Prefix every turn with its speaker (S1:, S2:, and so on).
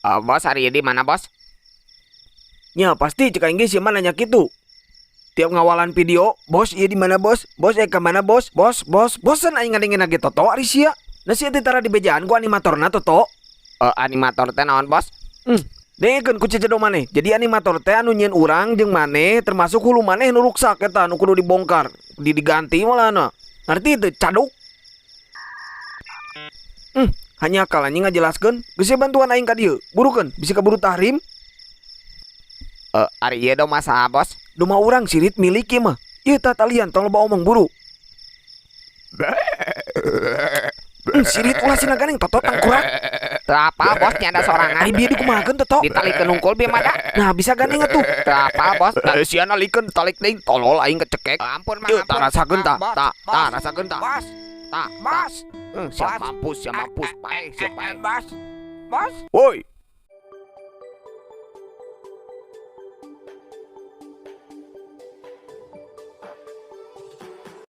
S1: Bos, hari di mana, Bos?
S2: Nya pasti cek aing ge sia mah nanya kitu. Tiap ngawalan video, bos ieu di mana bos? Bos ke mana bos? Bos, bosan aing ngadengin lagi Toto ari sia. Na sia teh tara di bejaan ku animatorna Toto.
S1: Animator teh naon, Bos?
S2: Dengekeun ku cecedo maneh. Jadi animator teh anu nyieun urang jeung maneh termasuk hulu maneh nu ruksak eta nu kudu dibongkar, diganti malahna. Ngarti teu caduk? Hanya kal anjing ngajelaskeun. Geus sia bantuan aing ka dieu. Burukeun, bisi kaburu tahrim.
S1: Ari ieu dong masaha, Bos?
S2: Doma urang sirit milik ieu mah. Ieu tah talian tong loba omong buru. Sirit ulah sina ganeng Toto tangkurak.
S1: Teu apa, Bos? Nya ada sorangan.
S2: Ai bieu dikumahakeun Toto.
S1: Ditalikeun hungkul bieu mada.
S2: Nah bisa ganeng atuh.
S1: Teu apa, Bos?
S2: Sia nalikeun talik teuing tolol aing kecekek.
S1: Ampun, Mang.
S2: Ieu tah rasakeun tah. Tah rasakeun tah.
S1: Bos.
S2: Tah.
S1: Bos. Siap mampus, pae, siap pae.
S2: Woi,